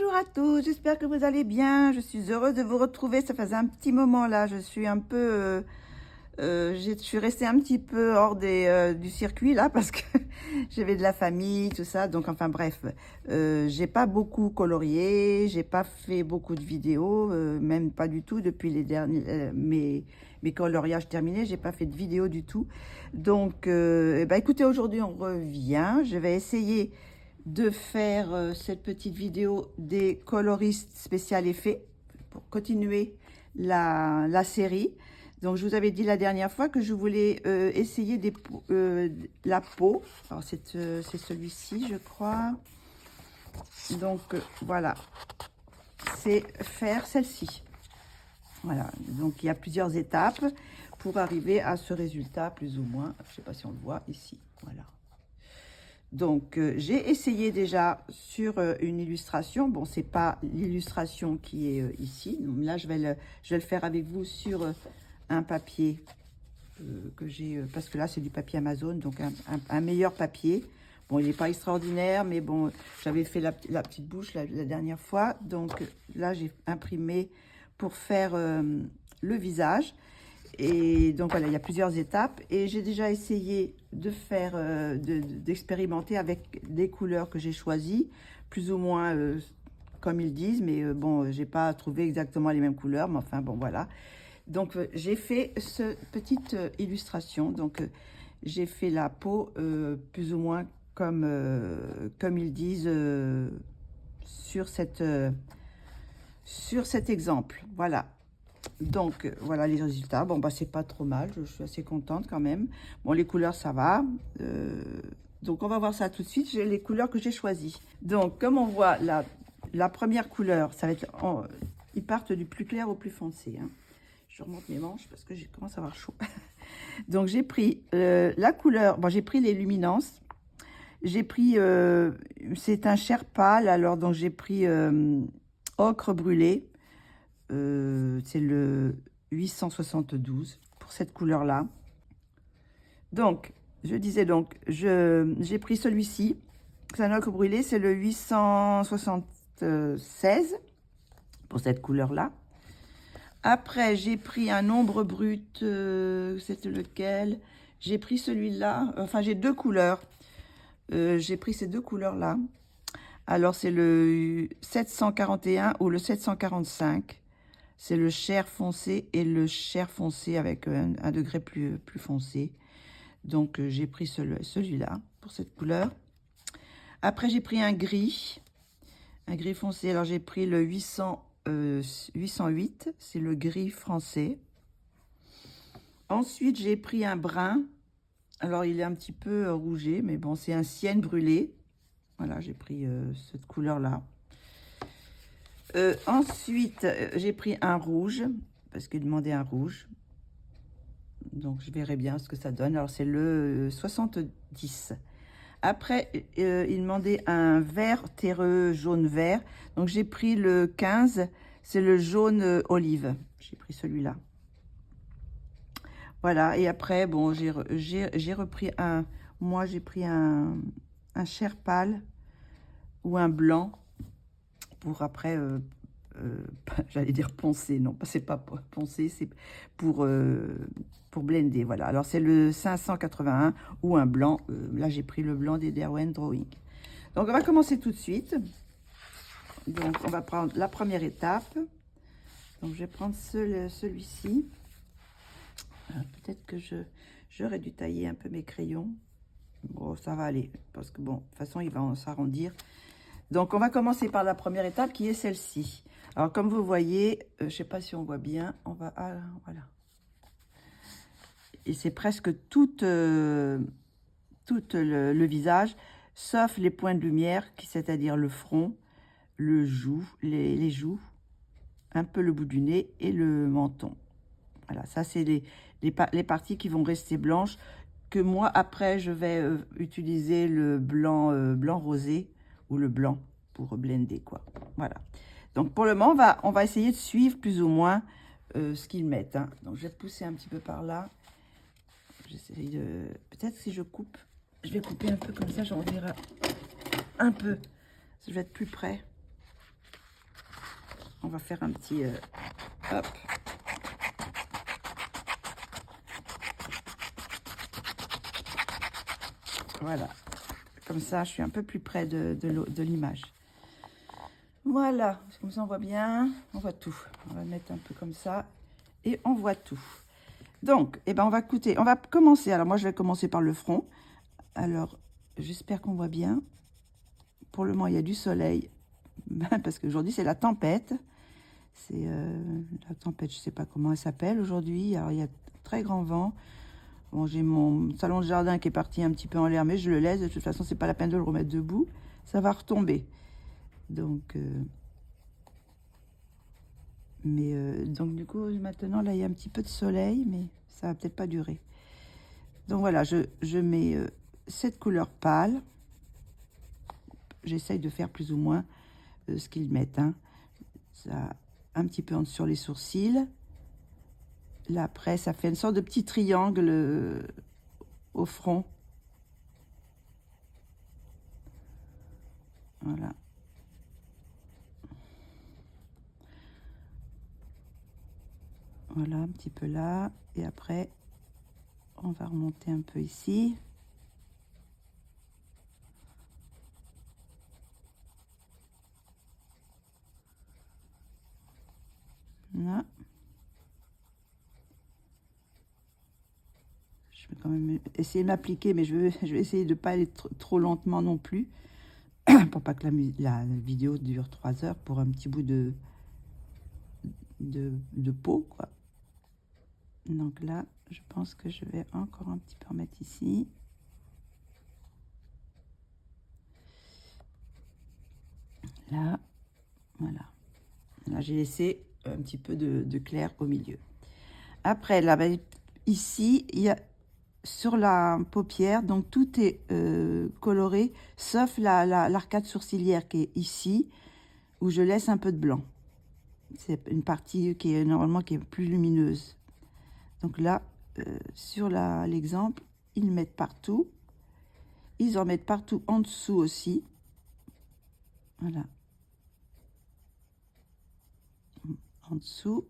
Bonjour à tous, j'espère que vous allez bien. Je suis heureuse de vous retrouver. Ça faisait un petit moment là, je suis un peu... je suis restée un petit peu hors du circuit là parce que j'avais de la famille, tout ça. Donc enfin bref, j'ai pas beaucoup colorié, j'ai pas fait beaucoup de vidéos, même pas du tout depuis les derniers... mes coloriages terminés, j'ai pas fait de vidéo du tout. Donc écoutez, aujourd'hui on revient. Je vais essayer de faire cette petite vidéo des coloristes spécial effets pour continuer la série. Donc, je vous avais dit la dernière fois que je voulais essayer la peau. Alors, c'est celui-ci, je crois. Donc, voilà. C'est faire celle-ci. Voilà. Donc, il y a plusieurs étapes pour arriver à ce résultat, plus ou moins. Je ne sais pas si on le voit ici. Voilà. Donc, j'ai essayé déjà sur une illustration. Bon, c'est pas l'illustration qui est ici. Donc, là, je vais le faire avec vous sur un papier que j'ai, parce que là, c'est du papier Amazon, donc un meilleur papier. Bon, il n'est pas extraordinaire, mais bon, j'avais fait la petite bouche la dernière fois. Donc, là, j'ai imprimé pour faire le visage. Et donc voilà, il y a plusieurs étapes et j'ai déjà essayé de faire, d'expérimenter avec les couleurs que j'ai choisies, plus ou moins comme ils disent, mais bon, j'ai pas trouvé exactement les mêmes couleurs, mais enfin bon voilà. Donc j'ai fait cette petite illustration, donc j'ai fait la peau plus ou moins comme ils disent sur cet exemple, voilà. Donc, voilà les résultats. Bon, bah, c'est pas trop mal. Je suis assez contente quand même. Bon, les couleurs, ça va. Donc, on va voir ça tout de suite. J'ai les couleurs que j'ai choisies. Donc, comme on voit, la première couleur, ça va être... ils partent du plus clair au plus foncé. Hein. Je remonte mes manches parce que je commence à avoir chaud. Donc, j'ai pris la couleur... Bon, j'ai pris les luminances. J'ai pris... c'est un chair pâle. Alors, donc, j'ai pris ocre brûlé. C'est le 872 pour cette couleur là. Donc je disais, donc j'ai pris celui-ci, c'est un ocre brûlé, c'est le 876 pour cette couleur là. Après j'ai pris un ombre brut, c'était lequel? J'ai pris celui-là, enfin j'ai deux couleurs, j'ai pris ces deux couleurs là. Alors c'est le 741 ou le 745. C'est le chair foncé et le chair foncé avec un degré plus foncé. Donc, j'ai pris celui-là pour cette couleur. Après, j'ai pris un gris foncé. Alors, j'ai pris le 808, c'est le gris français. Ensuite, j'ai pris un brun. Alors, il est un petit peu rougé, mais bon, c'est un sienne brûlé. Voilà, j'ai pris cette couleur-là. Ensuite, j'ai pris un rouge, parce qu'il demandait un rouge. Donc, je verrai bien ce que ça donne. Alors, c'est le 70. Après, il demandait un vert terreux jaune-vert. Donc, j'ai pris le 15. C'est le jaune olive. J'ai pris celui-là. Voilà. Et après, bon, j'ai repris un... Moi, j'ai pris un chair pâle ou un blanc pour après... j'allais dire poncer, non, c'est pas poncer, c'est pour blender, voilà. Alors, c'est le 581 ou un blanc. Là, j'ai pris le blanc des Derwent Drawing. Donc, on va commencer tout de suite. Donc, on va prendre la première étape. Donc, je vais prendre celui-ci. Peut-être que j'aurais dû tailler un peu mes crayons. Bon, ça va aller, parce que bon, de toute façon, il va s'arrondir. Donc, on va commencer par la première étape qui est celle-ci. Alors, comme vous voyez, je ne sais pas si on voit bien, on va... Ah, voilà. Et c'est presque tout le visage, sauf les points de lumière, c'est-à-dire le front, les joues, un peu le bout du nez et le menton. Voilà, ça, c'est les parties qui vont rester blanches, que moi, après, je vais utiliser le blanc, blanc rosé ou le blanc pour blender, quoi. Voilà. Donc, pour le moment, on va essayer de suivre plus ou moins ce qu'ils mettent. Hein. Donc, je vais pousser un petit peu par là. J'essaye de... Peut-être si je coupe, je vais couper un peu comme ça, j'en verrai un peu. Je vais être plus près. on va faire un petit... hop. Voilà. Comme ça, je suis un peu plus près de l'image. Voilà. Comme ça, on voit bien. On voit tout. On va mettre un peu comme ça. Et on voit tout. Donc, eh ben, on va écouter. On va commencer. Alors, moi, je vais commencer par le front. Alors, j'espère qu'on voit bien. Pour le moment, il y a du soleil. Parce qu'aujourd'hui, c'est la tempête. C'est la tempête, je ne sais pas comment elle s'appelle aujourd'hui. Alors, il y a très grand vent. Bon, j'ai mon salon de jardin qui est parti un petit peu en l'air, mais je le laisse. De toute façon, c'est pas la peine de le remettre debout. Ça va retomber. Donc, donc du coup, maintenant, là, il y a un petit peu de soleil, mais ça va peut-être pas durer. Donc voilà, je mets cette couleur pâle. J'essaye de faire plus ou moins ce qu'ils mettent. Hein. Ça, un petit peu sur les sourcils. Là, après, ça fait une sorte de petit triangle au front. Voilà. Voilà, un petit peu là. Et après, on va remonter un peu ici. Là. Je vais quand même essayer de m'appliquer, mais je vais essayer de ne pas aller trop lentement non plus. Pour pas que la vidéo dure 3 heures pour un petit bout de peau, quoi. Donc là, je pense que je vais encore un petit peu en mettre ici. Là, voilà. Là, j'ai laissé un petit peu de clair au milieu. Après, là, ben, ici, il y a sur la paupière, donc tout est coloré, sauf l'arcade sourcilière qui est ici, où je laisse un peu de blanc. C'est une partie qui est normalement qui est plus lumineuse. Donc là, sur l'exemple, ils mettent partout. Ils en mettent partout en dessous aussi. Voilà. En dessous.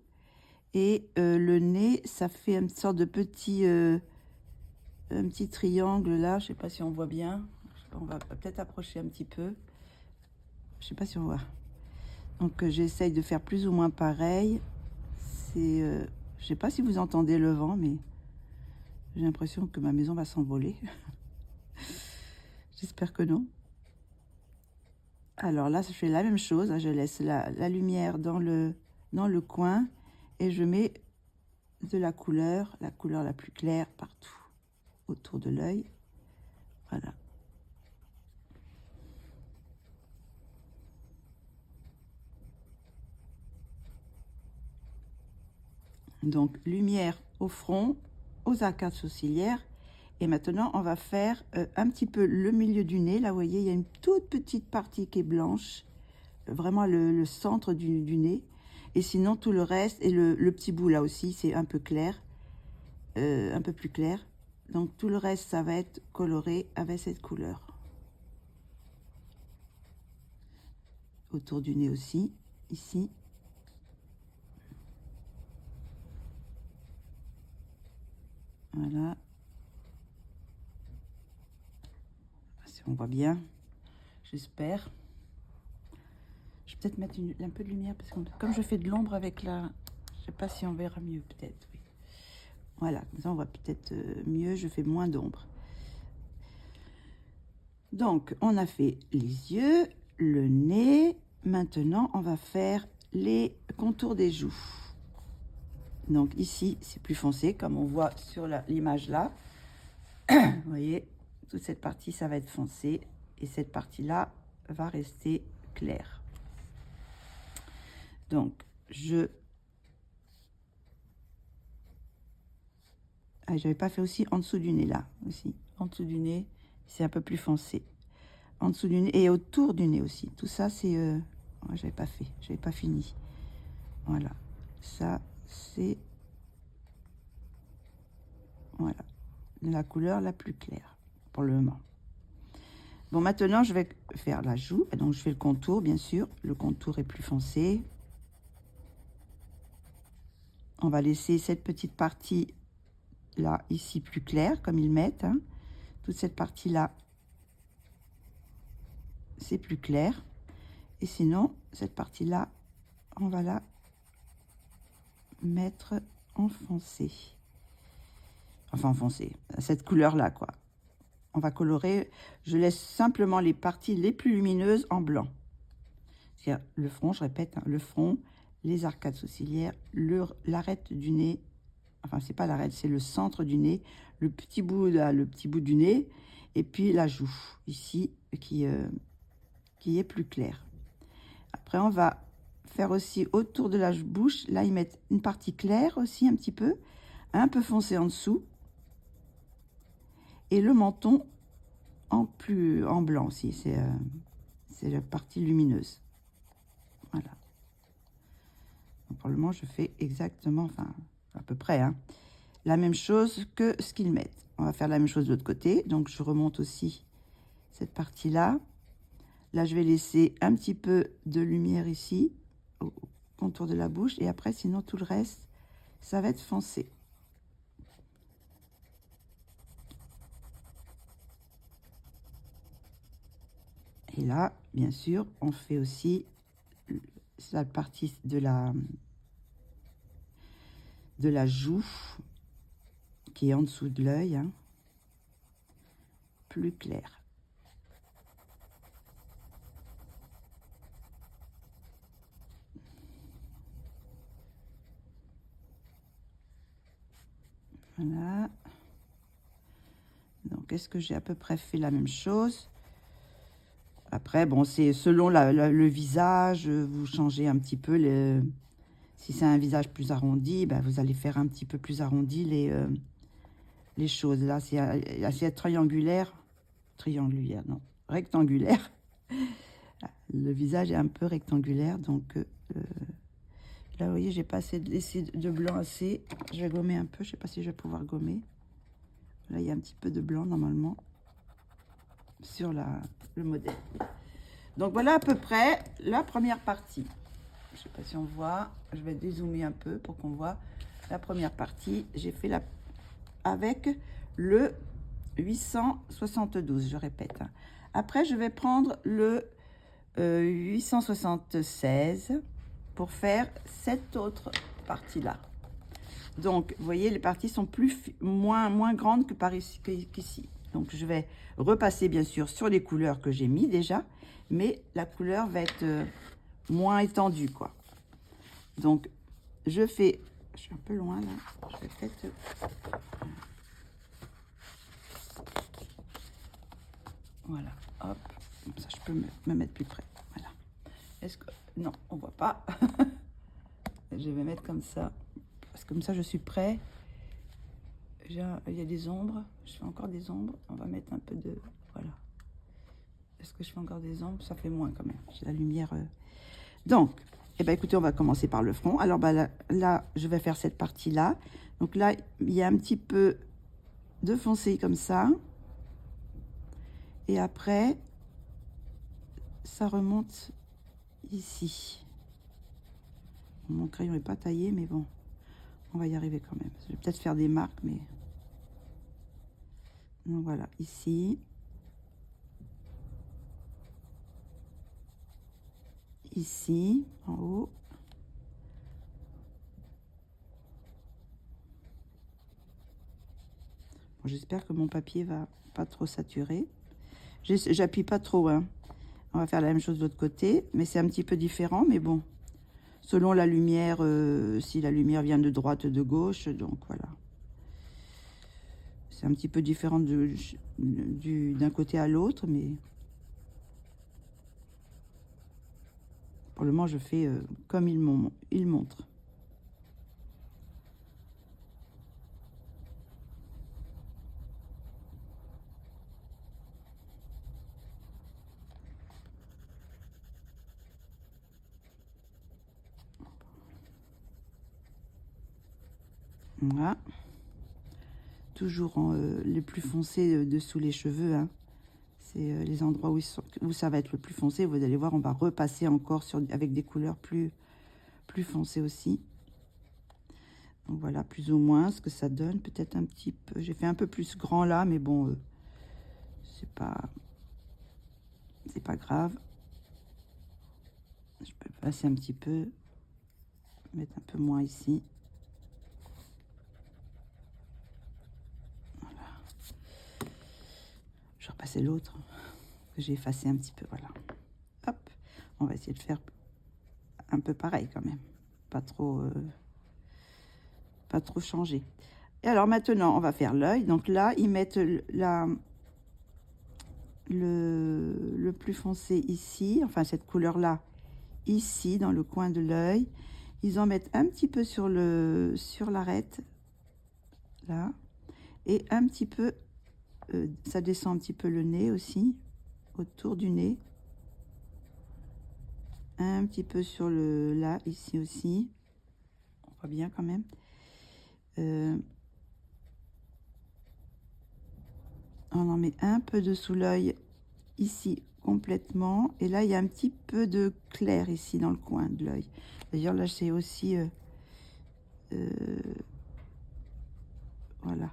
Et le nez, ça fait une sorte de petit, un petit triangle là. Je ne sais pas si on voit bien. On va peut-être approcher un petit peu. Je ne sais pas si on voit. Donc j'essaye de faire plus ou moins pareil. C'est, je ne sais pas si vous entendez le vent, mais j'ai l'impression que ma maison va s'envoler. J'espère que non. Alors là, je fais la même chose. Je laisse la lumière dans le coin et je mets de la couleur la plus claire partout autour de l'œil. Voilà. Donc, lumière au front, aux arcades sourcilières. Et maintenant, on va faire un petit peu le milieu du nez. Là, vous voyez, il y a une toute petite partie qui est blanche. Vraiment le centre du nez. Et sinon, tout le reste, et le petit bout là aussi, c'est un peu clair. Un peu plus clair. Donc, tout le reste, ça va être coloré avec cette couleur. Autour du nez aussi, ici. Voilà. Si on voit bien, j'espère. Je vais peut-être mettre un peu de lumière, parce que comme je fais de l'ombre avec la... Je sais pas si on verra mieux, peut-être, oui. Voilà, comme ça on voit peut-être mieux, je fais moins d'ombre. Donc, on a fait les yeux, le nez. Maintenant, on va faire les contours des joues. Donc ici, c'est plus foncé, comme on voit sur l'image là. Vous voyez, toute cette partie, ça va être foncé. Et cette partie-là va rester claire. Donc, j'avais pas fait aussi en dessous du nez, là, aussi. En dessous du nez, c'est un peu plus foncé. En dessous du nez et autour du nez aussi. Tout ça, c'est... j'avais pas fait, j'avais pas fini. Voilà. Ça, c'est... Voilà. La couleur la plus claire, pour le moment. Bon, maintenant, je vais faire la joue. Donc, je fais le contour, bien sûr. Le contour est plus foncé. on va laisser cette petite partie là, ici, plus claire, comme ils mettent. Hein. Toute cette partie-là, c'est plus clair. Et sinon, cette partie-là, on va la mettre en foncé. Enfin, en foncé, cette couleur-là, quoi. On va colorer. Je laisse simplement les parties les plus lumineuses en blanc. C'est-à-dire le front, je répète, hein, le front, les arcades sourcilières, l'arête du nez. Enfin, c'est pas l'arête, c'est le centre du nez, le petit bout là, le petit bout du nez, et puis la joue ici qui est plus claire. Après, on va faire aussi autour de la bouche. Là, ils mettent une partie claire aussi un peu foncé en dessous, et le menton en blanc aussi. C'est la partie lumineuse. Voilà. Donc, pour le moment, je fais exactement, enfin, à peu près, hein, la même chose que ce qu'ils mettent. On va faire la même chose de l'autre côté. Donc, je remonte aussi cette partie-là. Là, je vais laisser un petit peu de lumière ici, au contour de la bouche. Et après, sinon, tout le reste, ça va être foncé. Et là, bien sûr, on fait aussi la partie de la joue qui est en dessous de l'œil, hein, plus clair. Voilà. Donc, est-ce que j'ai à peu près fait la même chose? Après, bon, c'est selon le visage, vous changez un petit peu. Si c'est un visage plus arrondi, ben, vous allez faire un petit peu plus arrondi les choses. Là, c'est triangulaire. Triangulaire, non. Rectangulaire. Le visage est un peu rectangulaire, donc là, vous voyez, j'ai pas laissé de blanc assez. Je vais gommer un peu, je sais pas si je vais pouvoir gommer. Là, il y a un petit peu de blanc, normalement, sur le modèle. Donc, voilà à peu près la première partie. Je sais pas si on voit, je vais dézoomer un peu pour qu'on voit la première partie. J'ai fait avec le 872, je répète. Après, je vais prendre le 876 pour faire cette autre partie-là. Donc, vous voyez, les parties sont moins grandes que par ici, qu'ici. Donc, je vais repasser, bien sûr, sur les couleurs que j'ai mis déjà, mais la couleur va être moins étendue, quoi. Donc, je suis un peu loin, là. Je vais peut-être... Voilà, hop. Comme ça, je peux me mettre plus près. Voilà. Est-ce que... Non, on voit pas. Je vais mettre comme ça. Parce que comme ça, je suis prêt. Il y a des ombres. Je fais encore des ombres. On va mettre un peu de... Voilà. Est-ce que je fais encore des ombres? Ça fait moins quand même. J'ai la lumière... Donc, eh ben, écoutez, on va commencer par le front. Alors, ben, là, je vais faire cette partie-là. Donc là, il y a un petit peu de foncé comme ça. Et après, ça remonte ici. Mon crayon n'est pas taillé, mais bon, on va y arriver quand même. Je vais peut-être faire des marques, mais... Donc voilà, ici. Ici, en haut. Bon, j'espère que mon papier va pas trop saturer. J'appuie pas trop, hein. On va faire la même chose de l'autre côté, mais c'est un petit peu différent, mais bon. Selon la lumière, si la lumière vient de droite, de gauche, donc voilà. C'est un petit peu différent d'un côté à l'autre, mais pour le moment, je fais comme il montre. Voilà. Toujours les plus foncés dessous les cheveux, hein. C'est les endroits où ça va être le plus foncé. Vous allez voir, on va repasser encore avec des couleurs plus foncées aussi. Donc voilà plus ou moins ce que ça donne. Peut-être un petit peu, j'ai fait un peu plus grand là, mais bon, c'est pas grave. Je peux passer un petit peu, mettre un peu moins ici. Voilà. Je vais repasser l'autre que j'ai effacé un petit peu. Voilà. Hop. On va essayer de faire un peu pareil quand même. Pas trop changer. Et alors maintenant, on va faire l'œil. Donc là, ils mettent le plus foncé ici, enfin cette couleur-là, ici, dans le coin de l'œil. Ils en mettent un petit peu sur l'arête, là. Et un petit peu, ça descend un petit peu le nez aussi, autour du nez. Un petit peu sur là, ici aussi. On voit bien quand même. On en met un peu dessous l'œil ici complètement, et là il y a un petit peu de clair ici dans le coin de l'œil. D'ailleurs là c'est aussi voilà,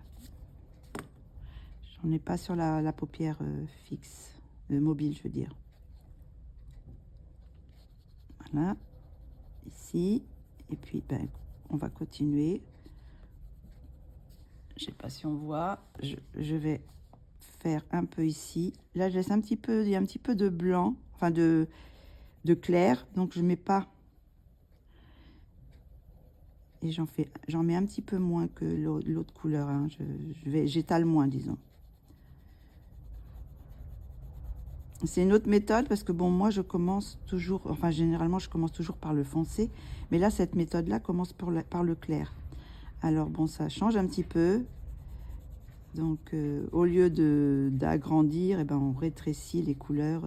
j'en ai pas sur la paupière fixe, mobile je veux dire. Voilà, ici, et puis ben, on va continuer. Je sais pas si on voit, je vais faire un peu ici. Là, je laisse un petit peu, il y a un petit peu de blanc, enfin de clair, donc je mets pas. Et j'en mets un petit peu moins que l'autre couleur, hein. J'étale moins, disons. C'est une autre méthode parce que bon, moi je commence toujours, enfin généralement je commence toujours par le foncé, mais là cette méthode-là commence par le clair. Alors bon, ça change un petit peu. Donc, au lieu d'agrandir, eh ben, on rétrécit les couleurs,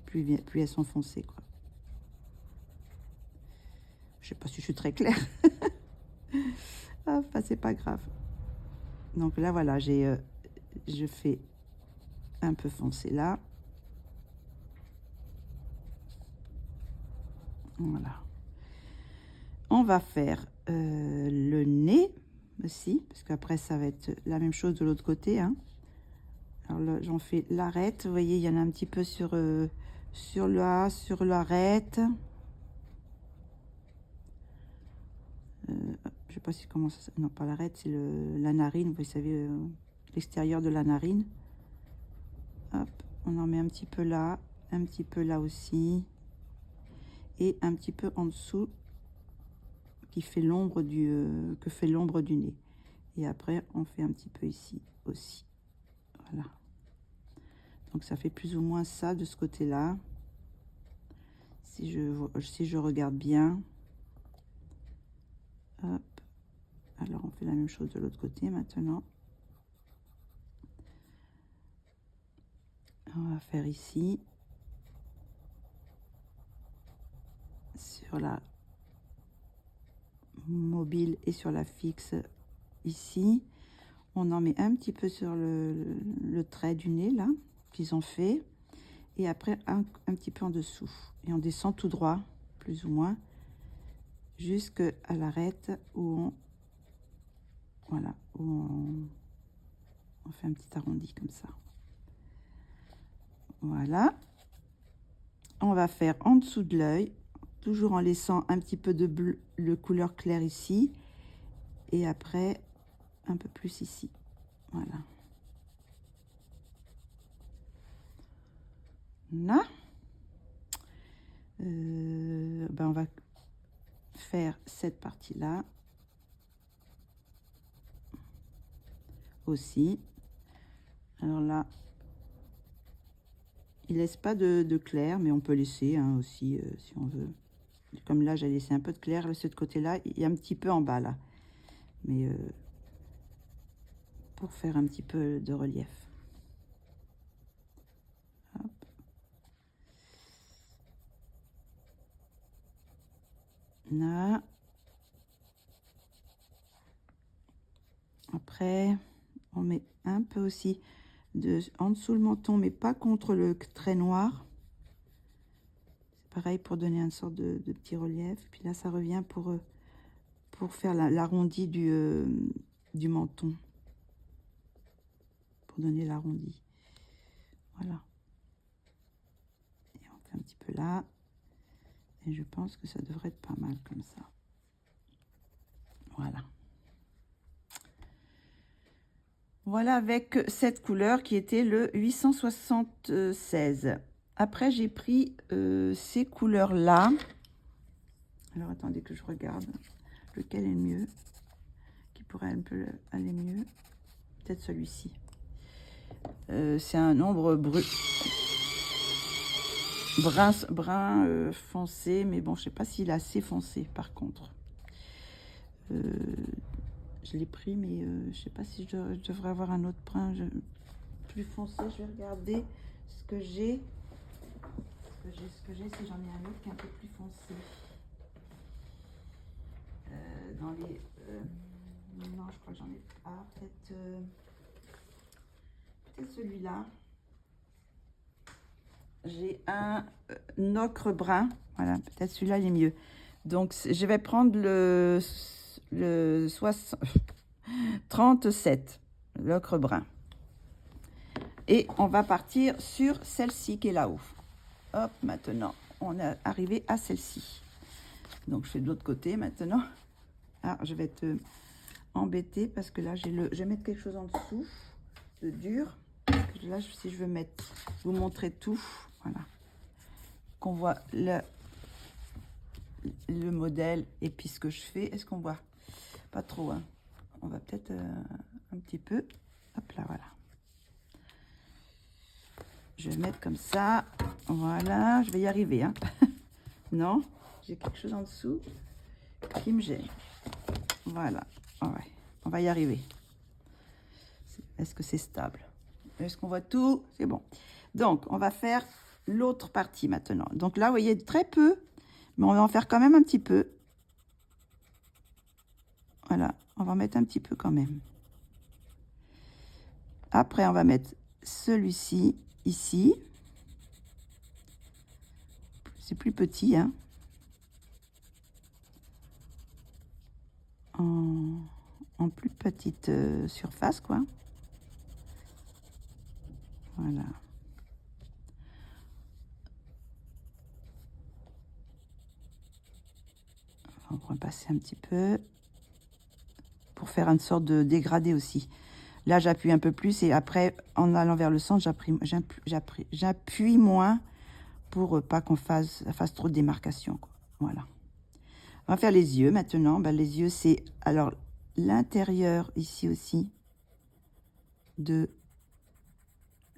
plus elles sont foncées, quoi. Je sais pas si je suis très claire. Ah, bah, c'est pas grave. Donc là, voilà, je fais un peu foncé là. Voilà. On va faire le nez aussi, parce qu'après, ça va être la même chose de l'autre côté, hein. Alors là, j'en fais l'arête. Vous voyez, il y en a un petit peu sur l'arête. Je sais pas si comment ça... Non, pas l'arête, c'est la narine. Vous savez, l'extérieur de la narine. Hop, on en met un petit peu là aussi. Et un petit peu en dessous, qui fait l'ombre que fait l'ombre du nez. Et après, on fait un petit peu ici aussi. Voilà. Donc ça fait plus ou moins ça de ce côté-là. Si je regarde bien. Hop. Alors on fait la même chose de l'autre côté maintenant. On va faire ici. Sur la mobile et sur la fixe ici. On en met un petit peu sur le trait du nez là qu'ils ont fait, et après un petit peu en dessous, et on descend tout droit plus ou moins jusqu'à l'arête où voilà, où on fait un petit arrondi comme ça. Voilà, on va faire en dessous de l'œil, toujours en laissant un petit peu de bleu, le couleur claire ici, et après un peu plus ici. Voilà. Là, ben on va faire cette partie là aussi. Alors là, il laisse pas de clair, mais on peut laisser hein, aussi si on veut. Comme là, j'ai laissé un peu de clair de ce côté-là, il y a un petit peu en bas là, mais pour faire un petit peu de relief. Hop. Là. Après, on met un peu aussi en dessous le menton, mais pas contre le trait noir. C'est pareil pour donner une sorte de petit relief. Puis là, ça revient pour pour faire l'arrondi du menton. Pour donner l'arrondi. Voilà. Et on fait un petit peu là. Et je pense que ça devrait être pas mal comme ça. Voilà. Voilà avec cette couleur qui était le 876. Après, j'ai pris ces couleurs-là. Alors, attendez que je regarde lequel est le mieux. Qui pourrait un peu aller mieux. Peut-être celui-ci. C'est un ombre brun foncé. Mais bon, je sais pas s'il est assez foncé, par contre. Je l'ai pris, mais je sais pas si je devrais avoir un autre brun plus foncé. Je vais regarder ce que j'ai. Si j'en ai un autre qui est un peu plus foncé. Dans les... non, je crois que j'en ai pas. Peut-être celui-là. J'ai un ocre brun. Voilà, peut-être celui-là, il est mieux. Donc, je vais prendre le 37, l'ocre brun. Et on va partir sur celle-ci qui est là-haut. Hop, maintenant, on est arrivé à celle-ci. Donc, je fais de l'autre côté maintenant. Ah, je vais être embêtée parce que là, je vais mettre quelque chose en dessous de dur. Là, si je veux vous montrer tout, voilà. Qu'on voit le modèle et puis ce que je fais. Est-ce qu'on voit? Pas trop, hein. On va peut-être un petit peu. Hop là, voilà. Je vais mettre comme ça. Voilà, je vais y arriver, hein. Non, j'ai quelque chose en dessous qui me gêne. Voilà, ouais, on va y arriver. Est-ce que c'est stable? Est-ce qu'on voit tout? C'est bon. Donc, on va faire l'autre partie maintenant. Donc là, vous voyez, très peu, mais on va en faire quand même un petit peu. Voilà, on va en mettre un petit peu quand même. Après, on va mettre celui-ci, ici. C'est plus petit, hein. En plus petite surface, quoi. Voilà. On va repasser un petit peu pour faire une sorte de dégradé aussi. Là, j'appuie un peu plus et après, en allant vers le centre, j'appuie moins pour pas qu'on fasse trop de démarcation, quoi. Voilà. On va faire les yeux maintenant. Ben, les yeux, c'est alors l'intérieur ici aussi de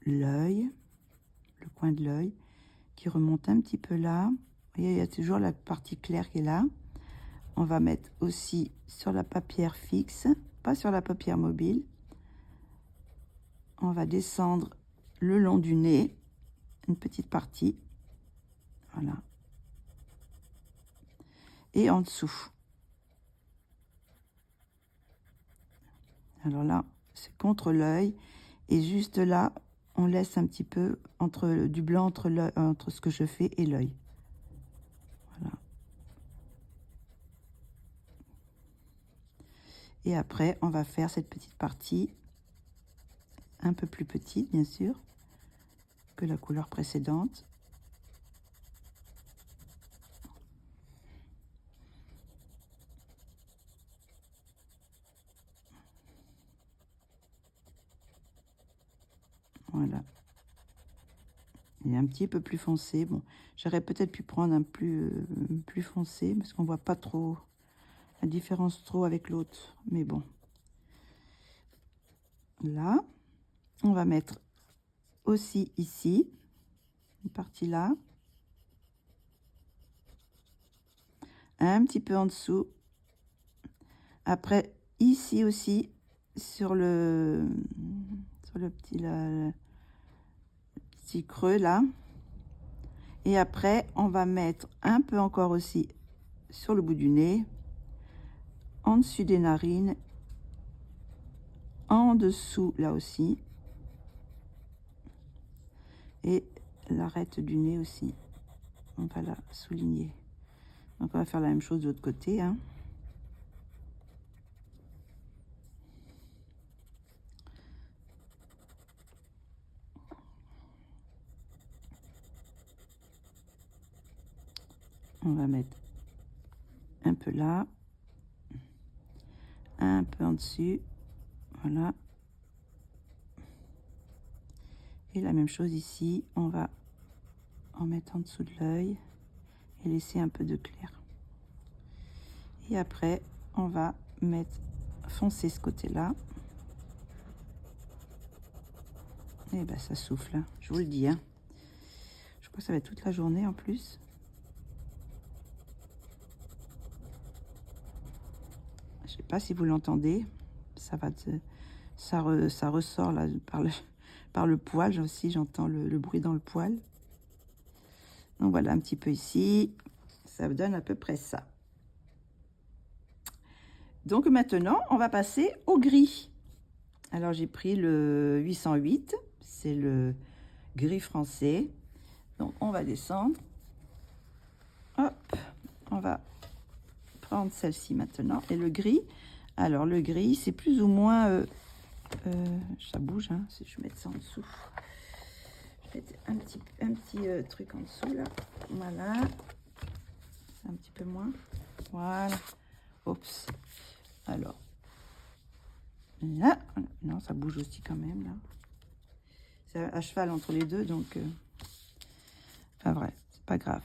l'œil, le coin de l'œil qui remonte un petit peu là. Vous voyez, il y a toujours la partie claire qui est là. On va mettre aussi sur la paupière fixe, pas sur la paupière mobile. On va descendre le long du nez, une petite partie. Voilà. Et en dessous. Alors là, c'est contre l'œil. Et juste là, on laisse un petit peu du blanc entre ce que je fais et l'œil. Voilà. Et après, on va faire cette petite partie, un peu plus petite, bien sûr, que la couleur précédente. Voilà. Il est un petit peu plus foncé. Bon, j'aurais peut-être pu prendre un plus foncé parce qu'on voit pas trop la différence trop avec l'autre. Mais bon. Là, on va mettre aussi ici, une partie là. Un petit peu en dessous. Après, ici aussi, sur le petit creux là. Et après, on va mettre un peu encore aussi sur le bout du nez, en dessus des narines, en dessous là aussi, et l'arête du nez aussi. On va la souligner. Donc on va faire la même chose de l'autre côté, hein. On va mettre un peu là, un peu en dessus, voilà. Et la même chose ici, on va en mettre en dessous de l'œil et laisser un peu de clair. Et après, on va mettre foncer ce côté-là. Et ben ça souffle, hein, je vous le dis. Hein. Je crois que ça va être toute la journée en plus. Je sais pas si vous l'entendez. Ça va ça ressort là par le poil. Aussi, j'entends le bruit dans le poil. Donc voilà, un petit peu ici. Ça vous donne à peu près ça. Donc maintenant, on va passer au gris. Alors j'ai pris le 808. C'est le gris français. Donc on va descendre. Hop, on va prendre celle-ci maintenant. Et le gris, alors le gris, c'est plus ou moins... ça bouge, hein, si je mets ça en dessous. Je vais mettre un petit truc en dessous, là. Voilà. C'est un petit peu moins. Voilà. Oups. Alors. Là. Non, ça bouge aussi quand même, là. C'est à cheval entre les deux, donc... Enfin, vrai, c'est pas grave.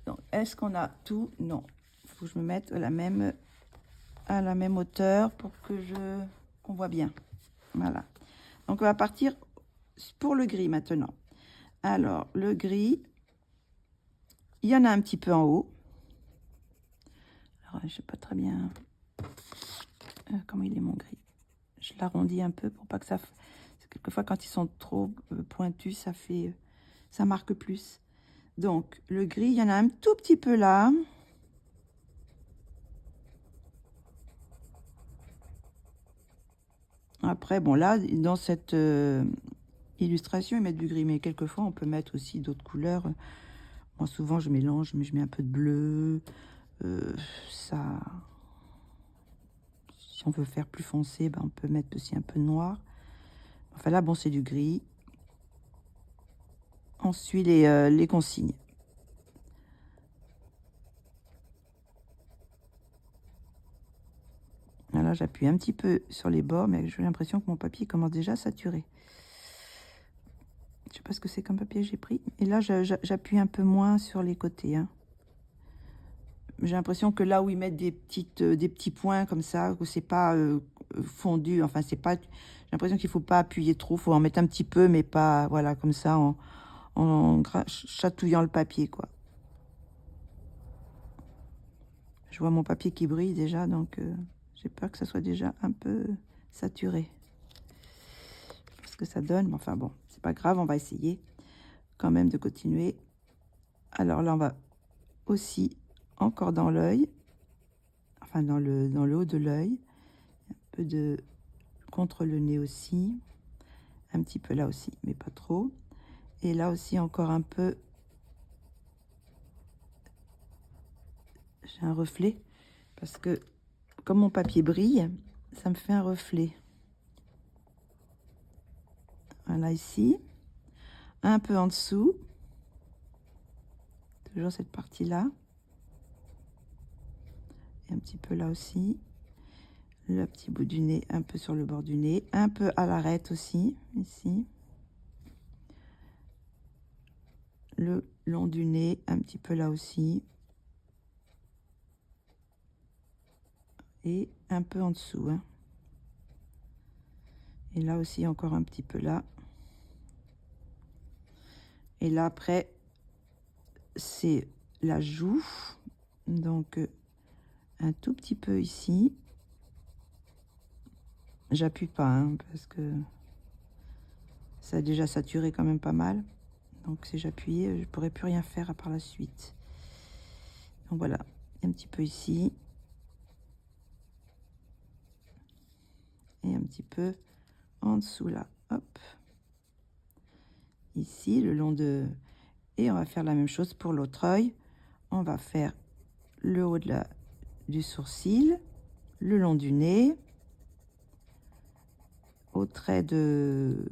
Donc, est-ce qu'on a tout? Non. Il faut que je me mette à la même hauteur pour que qu'on voit bien. Voilà. Donc, on va partir pour le gris maintenant. Alors, le gris, il y en a un petit peu en haut. Alors, je sais pas très bien comment il est mon gris. Je l'arrondis un peu pour pas que ça... Quelquefois, quand ils sont trop pointus, ça marque plus. Donc, le gris, il y en a un tout petit peu là. Après, bon, là, dans cette illustration, ils mettent du gris, mais quelquefois, on peut mettre aussi d'autres couleurs. Moi, souvent, je mélange, mais je mets un peu de bleu. Ça... Si on veut faire plus foncé, ben, on peut mettre aussi un peu de noir. Enfin, là, bon, c'est du gris. On suit les consignes. Là, j'appuie un petit peu sur les bords, mais j'ai l'impression que mon papier commence déjà à saturer. Je sais pas ce que c'est comme papier j'ai pris. Et là, j'appuie un peu moins sur les côtés. Hein. J'ai l'impression que là où ils mettent des petits points comme ça, que c'est pas fondu. Enfin, c'est pas. J'ai l'impression qu'il faut pas appuyer trop. Faut en mettre un petit peu, mais pas, voilà, comme ça, en chatouillant le papier, quoi. Je vois mon papier qui brille déjà, donc j'ai peur que ça soit déjà un peu saturé. Ce que ça donne, mais enfin bon, c'est pas grave, on va essayer quand même de continuer. Alors là, on va aussi encore dans l'œil, enfin dans le haut de l'œil, un peu de contre le nez aussi, un petit peu là aussi, mais pas trop. Et là aussi encore un peu, j'ai un reflet, parce que comme mon papier brille, ça me fait un reflet. Voilà ici, un peu en dessous, toujours cette partie-là, et un petit peu là aussi. Le petit bout du nez, un peu sur le bord du nez, un peu à l'arête aussi, ici. Le long du nez, un petit peu là aussi. Et un peu en dessous. Hein. Et là aussi, encore un petit peu là. Et là, après, c'est la joue. Donc, un tout petit peu ici. J'appuie pas, hein, parce que ça a déjà saturé quand même pas mal. Donc, si j'appuyais, je pourrais plus rien faire par la suite. Donc, voilà. Un petit peu ici. Et un petit peu en dessous là. Hop. Ici, le long de... Et on va faire la même chose pour l'autre œil. On va faire le haut du sourcil, le long du nez, au trait de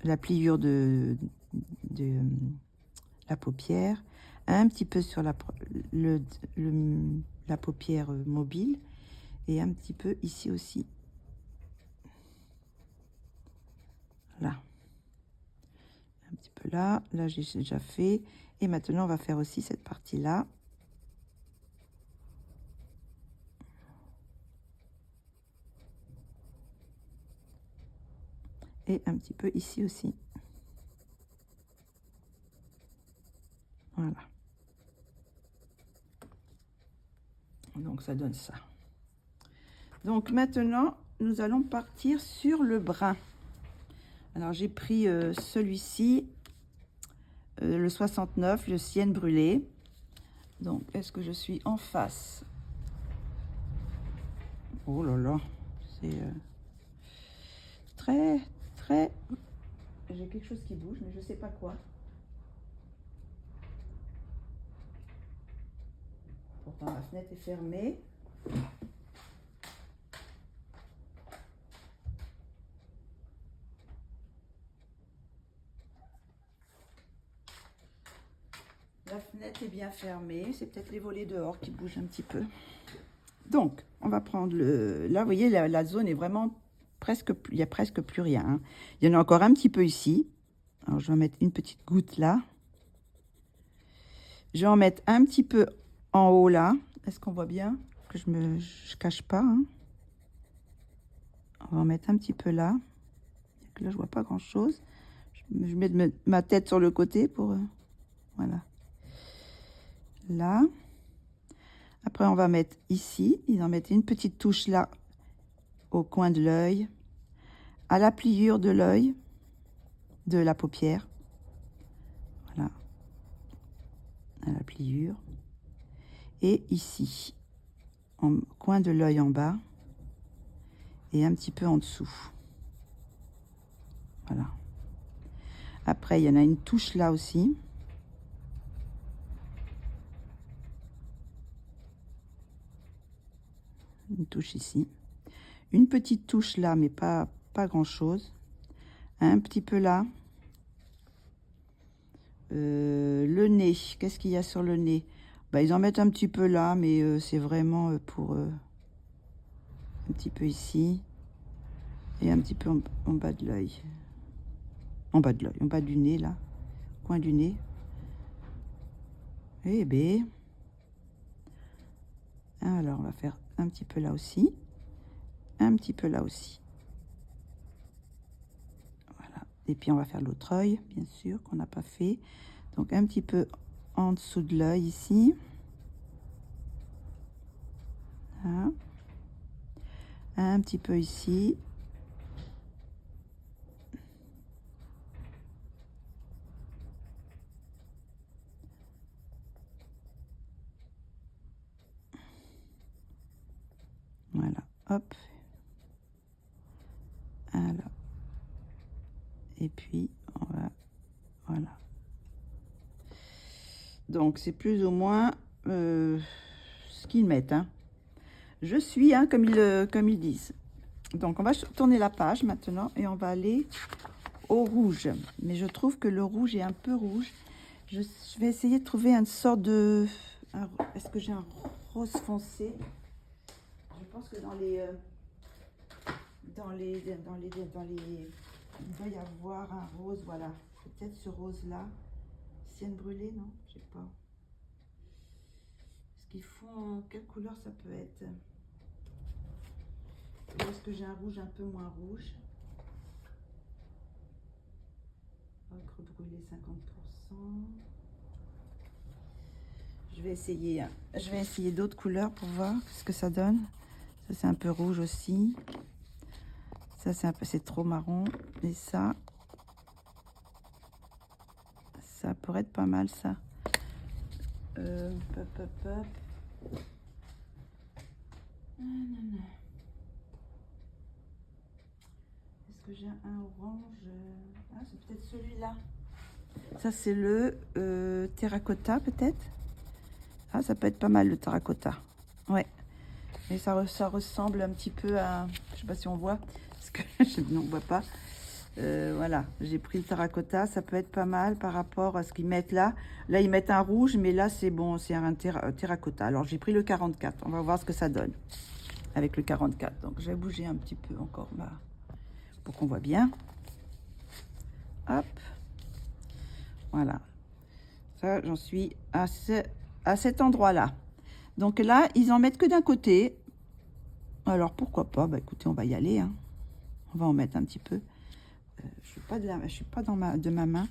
la pliure de la paupière, un petit peu sur la paupière mobile et un petit peu ici aussi. Là. Un petit peu là. Là, j'ai déjà fait. Et maintenant, on va faire aussi cette partie-là. Et un petit peu ici aussi. Voilà. Donc, ça donne ça. Donc, maintenant, nous allons partir sur le brun. Alors, j'ai pris celui-ci, le 69, le Sienne brûlé. Donc, est-ce que je suis en face? Oh là là, c'est très, très... J'ai quelque chose qui bouge, mais je ne sais pas quoi. Pourtant, la fenêtre est fermée. La fenêtre est bien fermée. C'est peut-être les volets dehors qui bougent un petit peu. Donc, on va prendre le... Là, vous voyez, la zone est vraiment presque... Il n'y a presque plus rien. Hein. Il y en a encore un petit peu ici. Alors, je vais en mettre une petite goutte là. Je vais en mettre un petit peu en haut là. Est-ce qu'on voit bien? Que je cache pas. Hein. On va en mettre un petit peu là. Là, je vois pas grand-chose. Je mets ma tête sur le côté pour... voilà. Là. Après, on va mettre ici. Ils en mettent une petite touche là, au coin de l'œil, à la pliure de l'œil, de la paupière. Voilà. À la pliure. Et ici, en coin de l'œil en bas. Et un petit peu en dessous. Voilà. Après, il y en a une touche là aussi. Une touche ici. Une petite touche là, mais pas grand chose. Un petit peu là. Le nez, qu'est-ce qu'il y a sur le nez? Bah, ils en mettent un petit peu là, mais c'est vraiment pour un petit peu ici. Et un petit peu en bas de l'œil. En bas de l'œil, en bas du nez là. Coin du nez. Et B. Alors, on va faire un petit peu là aussi. Un petit peu là aussi. Voilà. Et puis, on va faire l'autre œil, bien sûr, qu'on n'a pas fait. Donc, un petit peu en dessous de l'œil ici. Là. Un petit peu ici. Voilà, hop. Alors. Et puis, on va... Voilà. Donc, c'est plus ou moins ce qu'ils mettent. Hein. Je suis, hein, comme ils disent. Donc, on va tourner la page maintenant et on va aller au rouge. Mais je trouve que le rouge est un peu rouge. Je vais essayer de trouver une sorte de... Est-ce que j'ai un rose foncé? Je pense que dans les... il doit y avoir un rose, voilà. Peut-être ce rose-là. Sienne brûlée, non? Je sais pas. Est-ce qu'ils font... Quelle couleur ça peut être? Est-ce que j'ai un rouge un peu moins rouge? Ocre brûlé 50%. Je vais essayer d'autres couleurs pour voir ce que ça donne. Ça, c'est un peu rouge aussi. Ça, c'est trop marron. Et ça pourrait être pas mal, ça. Est-ce que j'ai un orange? Ah, c'est peut-être celui-là. Ça, c'est le terracotta, peut-être. Ah, ça peut être pas mal, le terracotta. Ouais. Et ça ressemble un petit peu à... Je sais pas si on voit, parce que je n'en vois pas. Voilà, j'ai pris le terracotta, ça peut être pas mal par rapport à ce qu'ils mettent là. Là, ils mettent un rouge, mais là, c'est bon, c'est un terracotta. Alors, j'ai pris le 44. On va voir ce que ça donne avec le 44. Donc, je vais bouger un petit peu encore là pour qu'on voit bien. Hop. Voilà. Ça, j'en suis à cet endroit-là. Donc là, ils en mettent que d'un côté. Alors, pourquoi pas? Bah, écoutez, on va y aller. Hein. On va en mettre un petit peu. Je suis pas de ma main.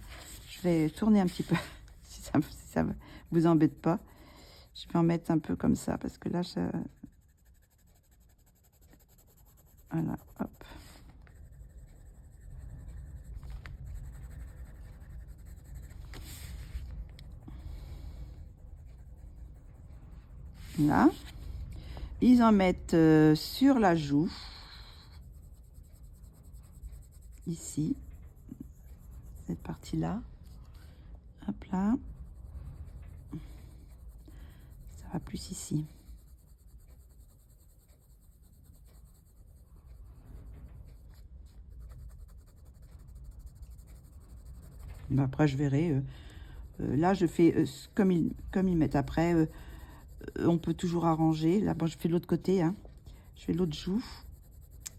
Je vais tourner un petit peu si ça vous embête pas. Je vais en mettre un peu comme ça parce que là, voilà, hop. Là, ils en mettent sur la joue, ici, cette partie-là. Hop là. Ça va plus ici. Ben après, je verrai. Là, je fais comme ils mettent. Après, on peut toujours arranger. Là, bon, je fais l'autre côté. Hein. Je fais l'autre joue.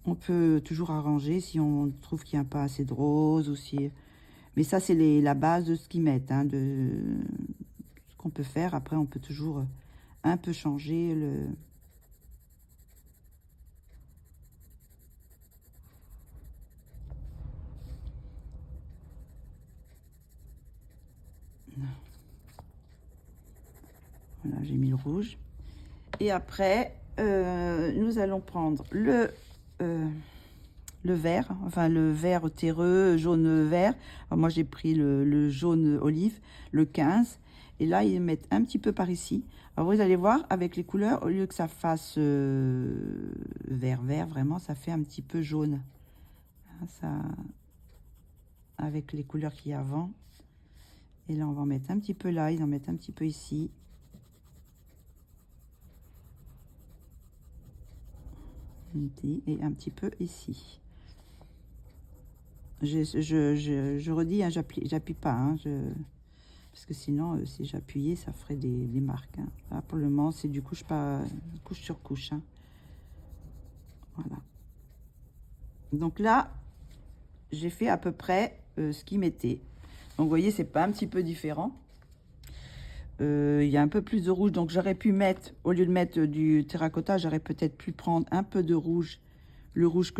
On peut toujours arranger si on trouve qu'il n'y a pas assez de rose ou si... Mais ça, c'est la base de ce qu'ils mettent, hein, de ce qu'on peut faire. Après, on peut toujours un peu changer le... Voilà, j'ai mis le rouge. Et après, nous allons prendre le vert, enfin le vert terreux, jaune vert. Alors moi, j'ai pris le jaune olive, le 15. Et là, ils mettent un petit peu par ici. Alors, vous allez voir, avec les couleurs, au lieu que ça fasse vert, vraiment, ça fait un petit peu jaune. Hein, ça, avec les couleurs qu'il y a avant. Et là, on va en mettre un petit peu là, ils en mettent un petit peu ici. Et un petit peu ici. Je redis, hein, j'appuie pas, hein, parce que sinon, si j'appuyais, ça ferait des marques. Hein. Là, pour le moment, c'est du couche sur couche. Hein. Voilà. Donc là, j'ai fait à peu près ce qu'ils mettaient. Donc, vous voyez, c'est pas un petit peu différent. Il y a un peu plus de rouge, donc j'aurais pu mettre, au lieu de mettre du terracotta, j'aurais peut-être pu prendre un peu de rouge, le rouge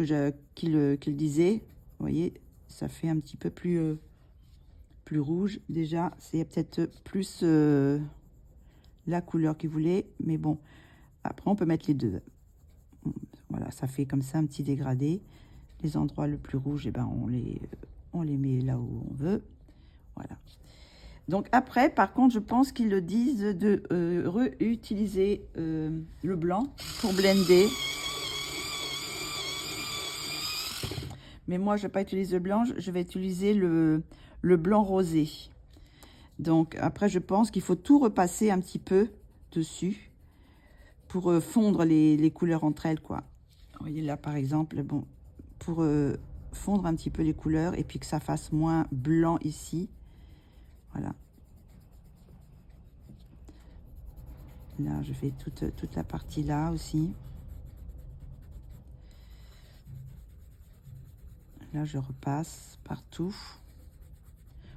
qu'il disait. Vous voyez, ça fait un petit peu plus rouge. Déjà, c'est peut-être plus la couleur qu'il voulait, mais bon, après on peut mettre les deux. Voilà, ça fait comme ça un petit dégradé. Les endroits le plus rouge, et ben on les met là où on veut. Voilà. Donc après, par contre, je pense qu'ils le disent de réutiliser le blanc pour blender. Mais moi, je ne vais pas utiliser le blanc, je vais utiliser le blanc rosé. Donc après, je pense qu'il faut tout repasser un petit peu dessus pour fondre les couleurs entre elles, quoi. Vous voyez là, par exemple, bon, pour fondre un petit peu les couleurs et puis que ça fasse moins blanc ici. Voilà. Là, je fais toute la partie là aussi. Là, je repasse partout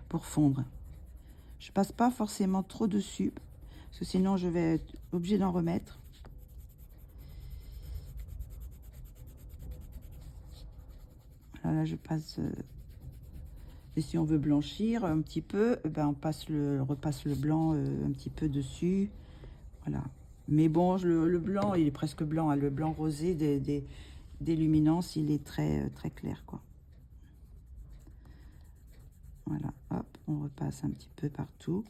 pour fondre. Je passe pas forcément trop dessus, parce que sinon, je vais être obligée d'en remettre. Là, je passe... et si on veut blanchir un petit peu, ben on repasse le blanc un petit peu dessus. Voilà. Mais bon, le blanc, il est presque blanc. Hein. Le blanc rosé des luminances, il est très clair, quoi. Voilà, hop, on repasse un petit peu partout.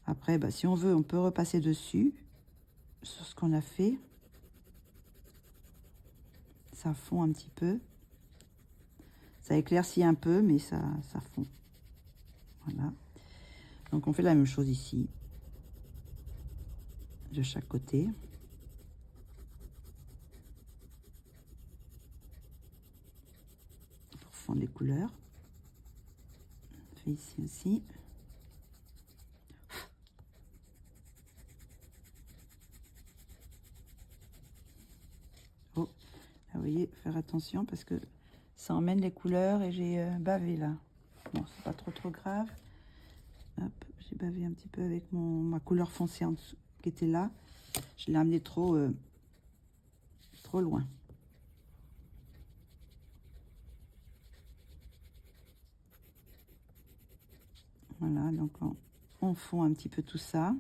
Après, bah, si on veut, on peut repasser dessus, sur ce qu'on a fait. Ça fond un petit peu. Ça éclaircit un peu, mais ça fond. Voilà. Donc, on fait la même chose ici. De chaque côté. Pour fondre les couleurs. Je fais ici aussi. Oh, là, vous voyez, faire attention parce que ça emmène les couleurs et j'ai bavé là. Bon, c'est pas trop grave. Hop, j'ai bavé un petit peu avec ma couleur foncée en dessous, qui était là. Je l'ai amené trop loin. Voilà, donc on fond un petit peu tout ça.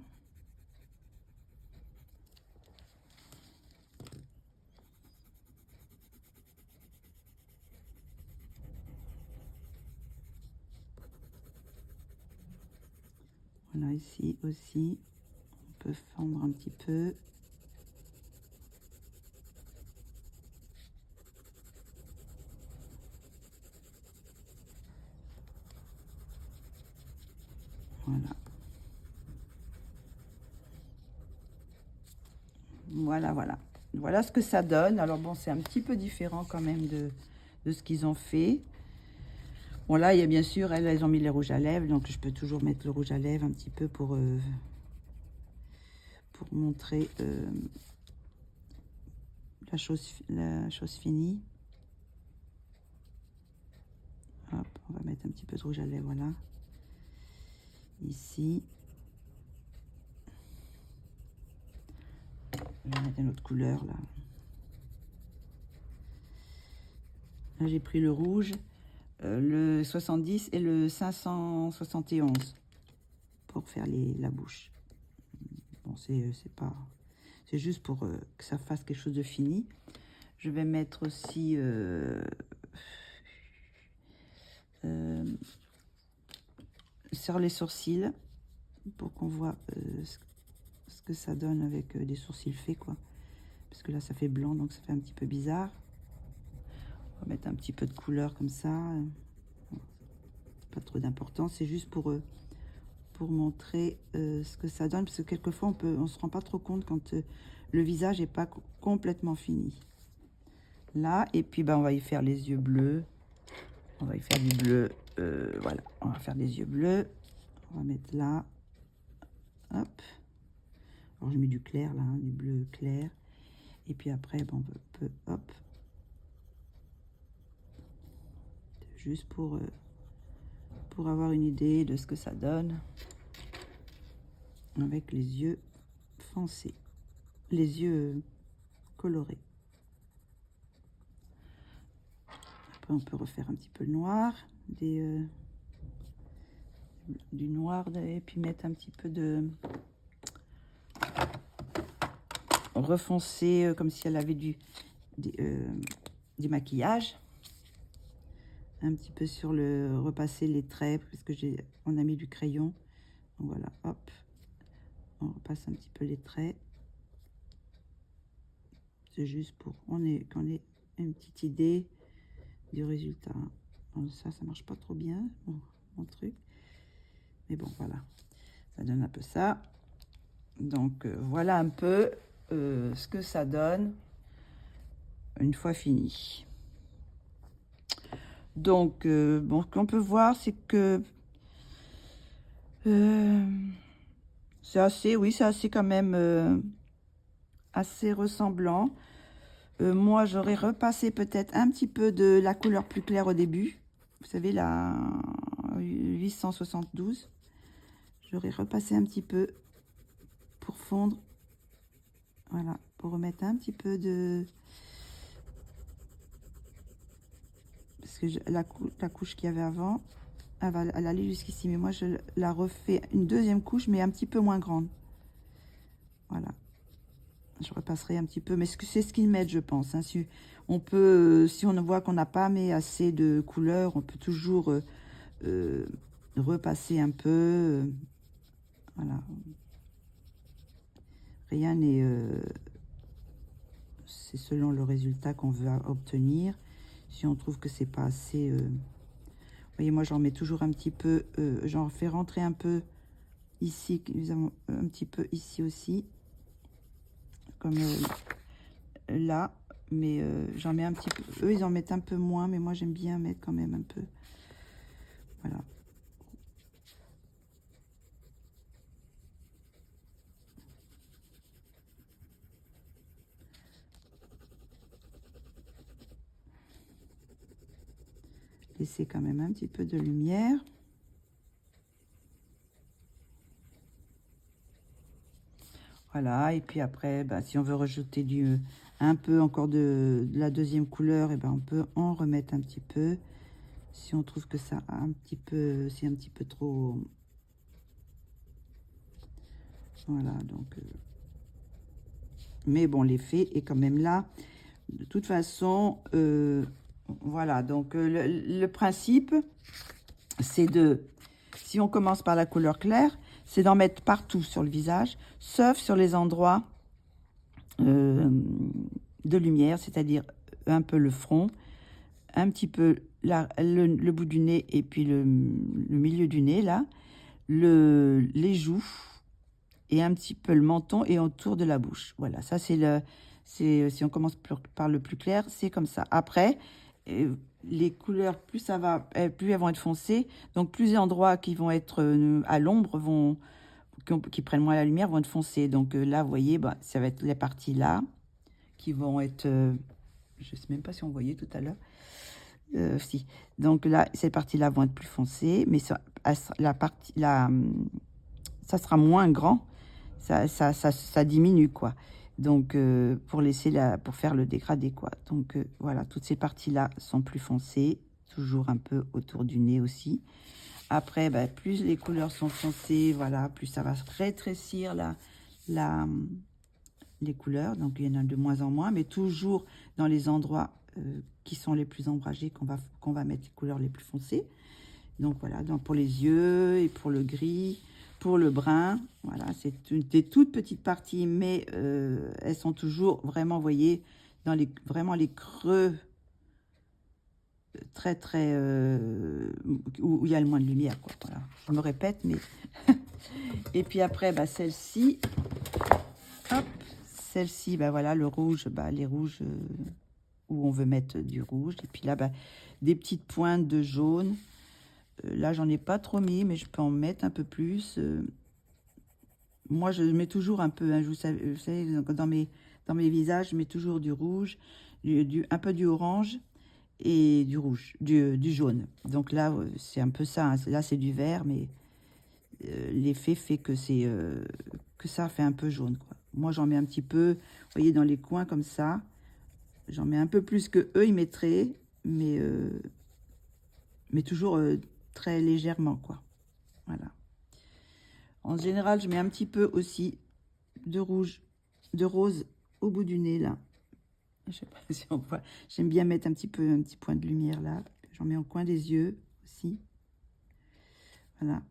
Voilà, ici aussi, on peut fendre un petit peu. Voilà. Voilà. Voilà ce que ça donne. Alors bon, c'est un petit peu différent quand même de ce qu'ils ont fait. Bon, là, il y a bien sûr, elles ont mis les rouges à lèvres, donc je peux toujours mettre le rouge à lèvres un petit peu pour montrer la chose finie. Hop, on va mettre un petit peu de rouge à lèvres, voilà. Ici. Je vais mettre une autre couleur, là. Là, j'ai pris le rouge, le 70 et le 571 pour faire la bouche. Bon, c'est pas... C'est juste pour que ça fasse quelque chose de fini. Je vais mettre aussi... sur les sourcils pour qu'on voit ce que ça donne avec des sourcils faits, quoi. Parce que là, ça fait blanc, donc ça fait un petit peu bizarre. On va mettre un petit peu de couleur comme ça. Pas trop d'importance, c'est juste pour montrer ce que ça donne, parce que quelquefois on se rend pas trop compte quand le visage est pas complètement fini. Là, et puis on va y faire les yeux bleus. On va y faire du bleu. Voilà, on va faire des yeux bleus. On va mettre là. Hop. Alors je mets du clair là, du bleu clair. Et puis après, on peut hop. Juste pour avoir une idée de ce que ça donne. Avec les yeux foncés. Les yeux colorés. Après, on peut refaire un petit peu le noir. Du noir et puis mettre un petit peu de refoncer comme si elle avait du maquillage, un petit peu sur repasser les traits parce que on a mis du crayon. Donc voilà, hop, on repasse un petit peu les traits. C'est juste pour qu'on ait une petite idée du résultat. Bon, ça marche pas trop bien mon truc. Mais bon, voilà, ça donne un peu ça. Donc, voilà un peu ce que ça donne une fois fini. Donc, bon, ce qu'on peut voir, c'est que c'est assez quand même assez ressemblant. Moi, j'aurais repassé peut-être un petit peu de la couleur plus claire au début. Vous savez, la 872. J'aurais repassé un petit peu pour fondre. Voilà, pour remettre un petit peu de... Parce que la couche qu'il y avait avant, elle allait jusqu'ici. Mais moi, je la refais une deuxième couche, mais un petit peu moins grande. Voilà. Je repasserai un petit peu. Mais c'est ce qu'ils mettent, je pense. Hein. Si on voit qu'on n'a pas mis assez de couleurs, on peut toujours repasser un peu. Voilà. Rien n'est... c'est selon le résultat qu'on veut obtenir. Si on trouve que c'est pas assez... Vous voyez, moi, j'en mets toujours un petit peu... j'en fais rentrer un peu ici, un petit peu ici aussi. Comme là. Mais j'en mets un petit peu. Eux, ils en mettent un peu moins, mais moi, j'aime bien mettre quand même un peu. Voilà. Laisser quand même un petit peu de lumière. Voilà, et puis après, bah, si on veut rajouter un peu encore de la deuxième couleur, et ben on peut en remettre un petit peu. Si on trouve que ça a un petit peu, c'est un petit peu trop. Voilà, donc. Mais bon, l'effet est quand même là. De toute façon, voilà, donc le principe, c'est de, si on commence par la couleur claire, c'est d'en mettre partout sur le visage, sauf sur les endroits de lumière, c'est-à-dire un peu le front, un petit peu le bout du nez et puis le milieu du nez, là, les joues et un petit peu le menton et autour de la bouche. Voilà, ça c'est si on commence par le plus clair, c'est comme ça. Après, les couleurs, plus ça va, plus elles vont être foncées, donc plus les endroits qui vont être à l'ombre qui prennent moins la lumière vont être foncés. Donc là, vous voyez, bah, ça va être les parties là qui vont être, je sais même pas si on voyait tout à l'heure. Si. Donc là, ces parties-là vont être plus foncées, mais ça sera moins grand. Ça diminue, quoi. Donc, pour faire le dégradé, quoi. Donc, voilà, toutes ces parties-là sont plus foncées, toujours un peu autour du nez aussi. Après, bah, plus les couleurs sont foncées, voilà, plus ça va rétrécir les couleurs. Donc, il y en a de moins en moins, mais toujours dans les endroits qui sont les plus ombragés qu'on va mettre les couleurs les plus foncées. Donc, voilà, donc pour les yeux et pour le gris, pour le brun. Voilà, c'est des toutes petites parties, mais elles sont toujours vraiment, vous voyez, dans vraiment les creux très, très... où il y a le moins de lumière, quoi. Voilà, je me répète, mais... Et puis après, bah, celle-ci, hop, celle-ci, bah, voilà, le rouge, bah, les rouges où on veut mettre du rouge. Et puis là, bah, des petites pointes de jaune. Là, j'en ai pas trop mis, mais je peux en mettre un peu plus. Moi, je mets toujours un peu, hein, vous savez, dans mes visages, je mets toujours du rouge, un peu du orange et du rouge, du jaune. Donc là, c'est un peu ça, hein. Là, c'est du vert, mais l'effet fait que que ça fait un peu jaune, quoi. Moi, j'en mets un petit peu, vous voyez, dans les coins comme ça. J'en mets un peu plus que eux, ils mettraient, mais toujours très légèrement, quoi. Voilà. En général, je mets un petit peu aussi de rouge, de rose au bout du nez, là. Je sais pas si on voit. J'aime bien mettre un petit point de lumière, là. J'en mets au coin des yeux aussi. Voilà.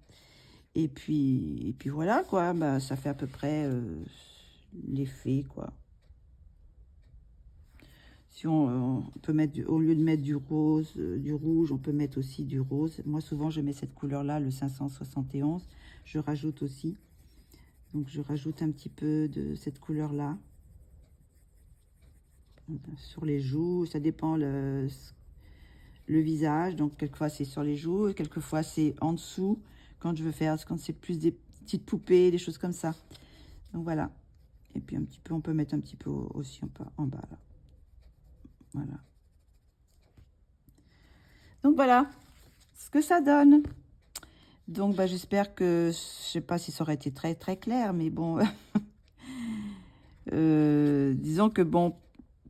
Et puis voilà, quoi. Bah, ça fait à peu près l'effet, quoi. Si on peut mettre, au lieu de mettre du rose, du rouge, on peut mettre aussi du rose. Moi, souvent, je mets cette couleur-là, le 571. Je rajoute aussi. Donc, je rajoute un petit peu de cette couleur-là. Sur les joues, ça dépend le visage. Donc, quelquefois, c'est sur les joues. Et quelquefois, c'est en dessous. Quand je veux faire, quand c'est plus des petites poupées, des choses comme ça. Donc, voilà. Et puis, un petit peu, on peut mettre un petit peu aussi en bas, là. Voilà. Donc, voilà ce que ça donne. Donc, bah, j'espère que, je sais pas si ça aurait été très, très clair, mais bon, disons que, bon,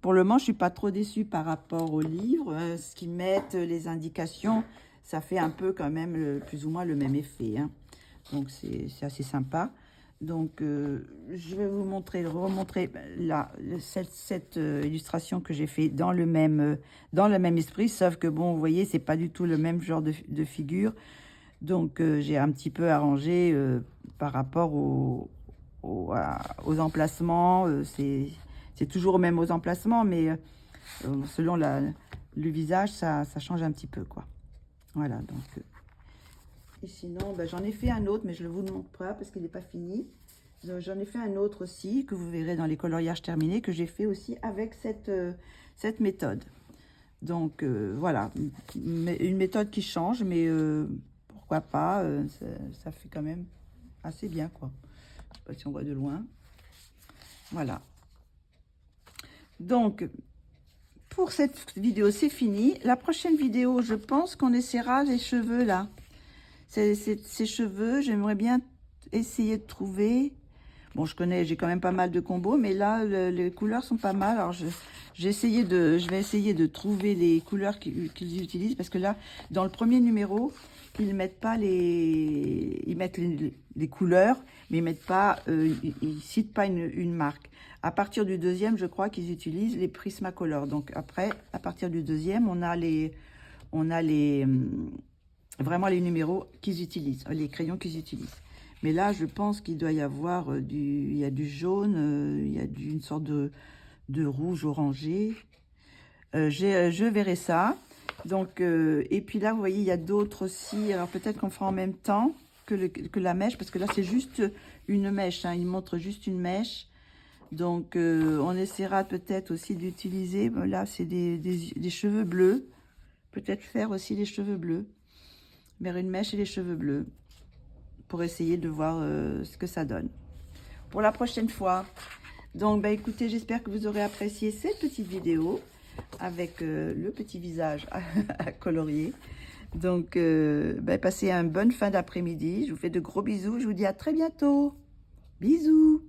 pour le moment, je suis pas trop déçue par rapport au livre. Ce qu'ils mettent, les indications, ça fait un peu quand même plus ou moins le même effet, hein. Donc, c'est assez sympa. Donc, je vais vous remontrer cette illustration que j'ai fait dans le même esprit, sauf que, bon, vous voyez, c'est pas du tout le même genre de figure. Donc, j'ai un petit peu arrangé par rapport aux emplacements. C'est toujours même aux emplacements, mais selon le visage, ça change un petit peu, quoi. Voilà, donc... et sinon, ben, j'en ai fait un autre, mais je ne vous le montre pas parce qu'il n'est pas fini. J'en ai fait un autre aussi, que vous verrez dans les coloriages terminés, que j'ai fait aussi avec cette méthode. Donc, voilà, une méthode qui change, mais pourquoi pas, ça fait quand même assez bien, quoi. Je sais pas si on voit de loin. Voilà. Donc, pour cette vidéo, c'est fini. La prochaine vidéo, je pense qu'on essaiera les cheveux, là. Ces cheveux, j'aimerais bien essayer de trouver... Bon, j'ai quand même pas mal de combos, mais là, les couleurs sont pas mal. Alors, je vais essayer de trouver les couleurs qu'ils utilisent, parce que là, dans le premier numéro, ils mettent pas ils mettent les couleurs, mais ils mettent pas, ils citent pas une marque. À partir du deuxième, je crois qu'ils utilisent les Prismacolor. Donc après, à partir du deuxième, on a vraiment les numéros qu'ils utilisent, les crayons qu'ils utilisent. Mais là, je pense qu'il doit y avoir il y a du jaune, il y a une sorte de rouge orangé. Je verrai ça. Donc, et puis là, vous voyez, il y a d'autres aussi. Alors peut-être qu'on fera en même temps que la mèche, parce que là, c'est juste une mèche. Hein, il montre juste une mèche. Donc, on essaiera peut-être aussi d'utiliser. Là, c'est des cheveux bleus. Peut-être faire aussi les cheveux bleus. Vers une mèche et les cheveux bleus, pour essayer de voir ce que ça donne pour la prochaine fois. Donc, bah, écoutez, j'espère que vous aurez apprécié cette petite vidéo avec le petit visage à colorier. Donc, bah, passez une bonne fin d'après-midi. Je vous fais de gros bisous. Je vous dis à très bientôt. Bisous.